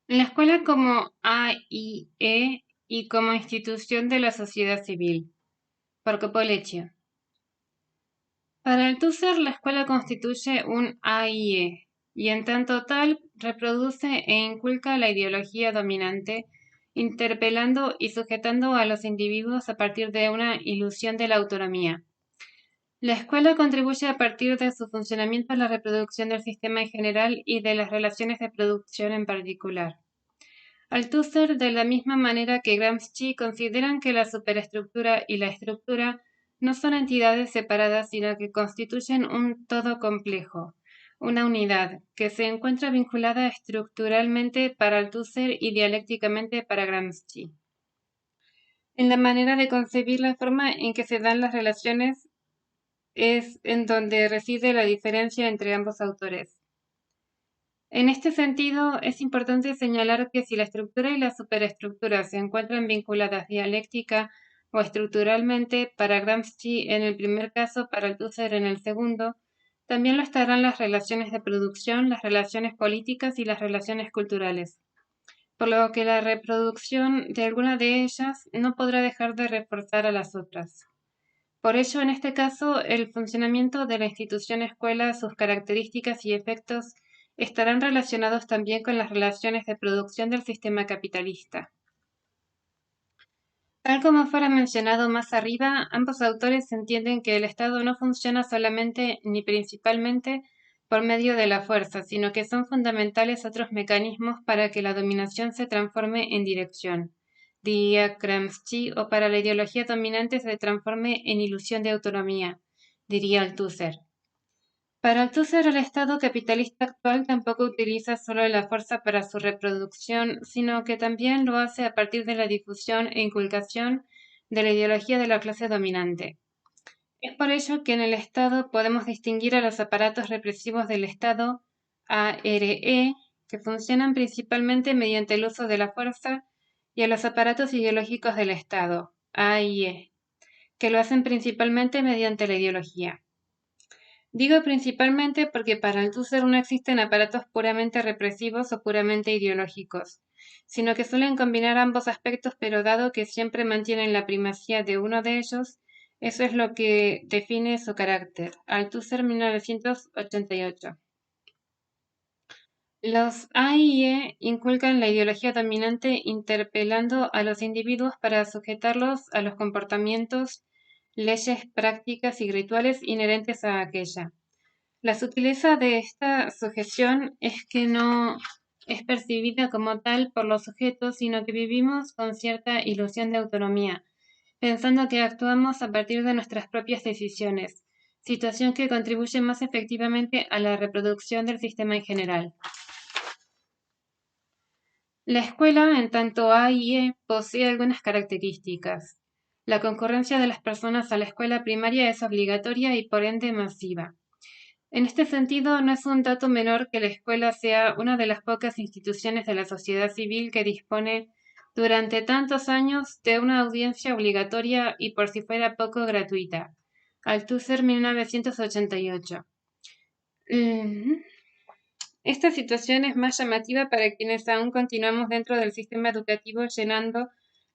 La escuela como AIE y como institución de la sociedad civil. Por Copolecchio. Para Althusser, la escuela constituye un AIE, y en tanto tal reproduce e inculca la ideología dominante, interpelando y sujetando a los individuos a partir de una ilusión de la autonomía. La escuela contribuye a partir de su funcionamiento a la reproducción del sistema en general y de las relaciones de producción en particular. Althusser, de la misma manera que Gramsci, consideran que la superestructura y la estructura no son entidades separadas, sino que constituyen un todo complejo, una unidad, que se encuentra vinculada estructuralmente para Althusser y dialécticamente para Gramsci. En la manera de concebir la forma en que se dan las relaciones es en donde reside la diferencia entre ambos autores. En este sentido, es importante señalar que si la estructura y la superestructura se encuentran vinculadas dialéctica o estructuralmente para Gramsci en el primer caso, para Althusser en el segundo, también lo estarán las relaciones de producción, las relaciones políticas y las relaciones culturales, por lo que la reproducción de alguna de ellas no podrá dejar de reforzar a las otras. Por ello, en este caso, el funcionamiento de la institución escuela, sus características y efectos estarán relacionados también con las relaciones de producción del sistema capitalista. Tal como fuera mencionado más arriba, ambos autores entienden que el Estado no funciona solamente ni principalmente por medio de la fuerza, sino que son fundamentales otros mecanismos para que la dominación se transforme en dirección, diría Gramsci, o para la ideología dominante se transforme en ilusión de autonomía, diría Althusser. Para Althusser, el Estado capitalista actual tampoco utiliza solo la fuerza para su reproducción, sino que también lo hace a partir de la difusión e inculcación de la ideología de la clase dominante. Es por ello que en el Estado podemos distinguir a los aparatos represivos del Estado, ARE, que funcionan principalmente mediante el uso de la fuerza, y a los aparatos ideológicos del Estado, AIE, que lo hacen principalmente mediante la ideología. Digo principalmente porque para Althusser no existen aparatos puramente represivos o puramente ideológicos, sino que suelen combinar ambos aspectos, pero dado que siempre mantienen la primacía de uno de ellos, eso es lo que define su carácter. Althusser, 1988. Los AIE inculcan la ideología dominante interpelando a los individuos para sujetarlos a los comportamientos, leyes, prácticas y rituales inherentes a aquella. La sutileza de esta sujeción es que no es percibida como tal por los sujetos, sino que vivimos con cierta ilusión de autonomía, pensando que actuamos a partir de nuestras propias decisiones, situación que contribuye más efectivamente a la reproducción del sistema en general. La escuela, en tanto A y E, posee algunas características. La concurrencia de las personas a la escuela primaria es obligatoria y por ende masiva. En este sentido, no es un dato menor que la escuela sea una de las pocas instituciones de la sociedad civil que dispone durante tantos años de una audiencia obligatoria y por si fuera poco gratuita. Althusser, 1988. Esta situación es más llamativa para quienes aún continuamos dentro del sistema educativo llenando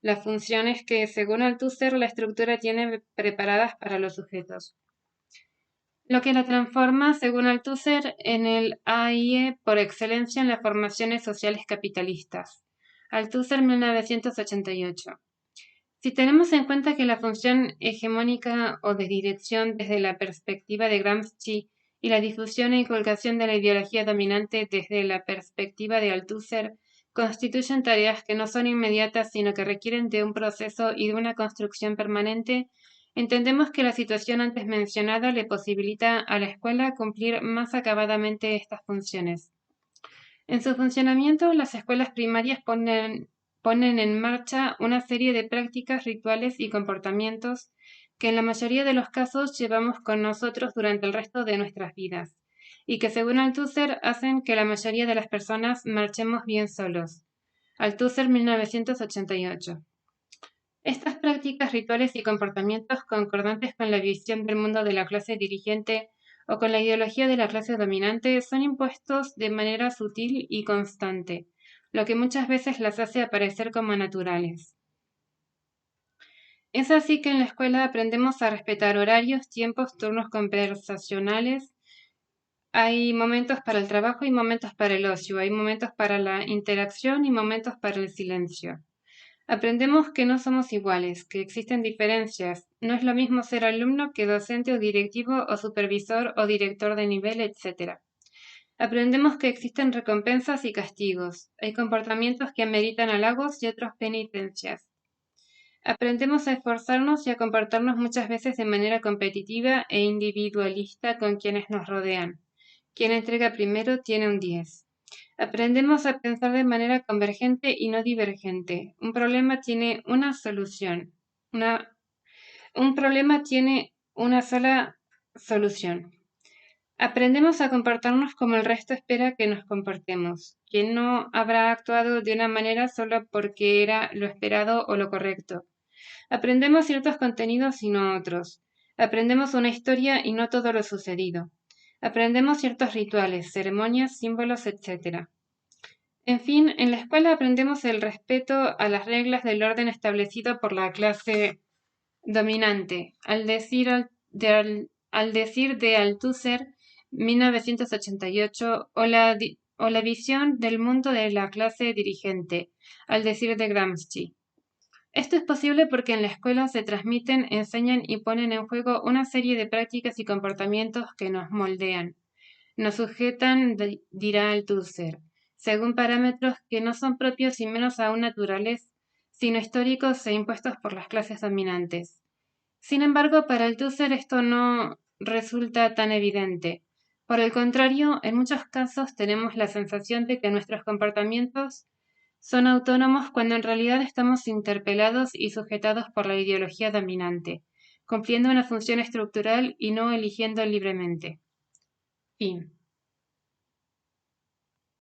las funciones que, según Althusser, la estructura tiene preparadas para los sujetos, lo que la transforma, según Althusser, en el AIE por excelencia en las formaciones sociales capitalistas. Althusser, 1988. Si tenemos en cuenta que la función hegemónica o de dirección desde la perspectiva de Gramsci y la difusión e inculcación de la ideología dominante desde la perspectiva de Althusser constituyen tareas que no son inmediatas sino que requieren de un proceso y de una construcción permanente, entendemos que la situación antes mencionada le posibilita a la escuela cumplir más acabadamente estas funciones. En su funcionamiento, las escuelas primarias ponen en marcha una serie de prácticas, rituales y comportamientos que en la mayoría de los casos llevamos con nosotros durante el resto de nuestras vidas y que según Althusser hacen que la mayoría de las personas marchemos bien solos. Althusser, 1988. Estas prácticas, rituales y comportamientos concordantes con la visión del mundo de la clase dirigente o con la ideología de la clase dominante son impuestos de manera sutil y constante, lo que muchas veces las hace aparecer como naturales. Es así que en la escuela aprendemos a respetar horarios, tiempos, turnos conversacionales. Hay momentos para el trabajo y momentos para el ocio, hay momentos para la interacción y momentos para el silencio. Aprendemos que no somos iguales, que existen diferencias. No es lo mismo ser alumno que docente o directivo o supervisor o director de nivel, etc. Aprendemos que existen recompensas y castigos. Hay comportamientos que ameritan halagos y otros penitencias. Aprendemos a esforzarnos y a comportarnos muchas veces de manera competitiva e individualista con quienes nos rodean. Quien entrega primero tiene un 10. Aprendemos a pensar de manera convergente y no divergente. Un problema tiene una solución. Un problema tiene una sola solución. Aprendemos a comportarnos como el resto espera que nos comportemos. Quien no habrá actuado de una manera solo porque era lo esperado o lo correcto. Aprendemos ciertos contenidos y no otros. Aprendemos una historia y no todo lo sucedido. Aprendemos ciertos rituales, ceremonias, símbolos, etc. En fin, en la escuela aprendemos el respeto a las reglas del orden establecido por la clase dominante. Al decir de Althusser, 1988, o la visión del mundo de la clase dirigente, al decir de Gramsci. Esto es posible porque en la escuela se transmiten, enseñan y ponen en juego una serie de prácticas y comportamientos que nos moldean, nos sujetan, dirá Althusser, según parámetros que no son propios y menos aún naturales, sino históricos e impuestos por las clases dominantes. Sin embargo, para Althusser esto no resulta tan evidente. Por el contrario, en muchos casos tenemos la sensación de que nuestros comportamientos son autónomos cuando en realidad estamos interpelados y sujetados por la ideología dominante, cumpliendo una función estructural y no eligiendo libremente. Fin.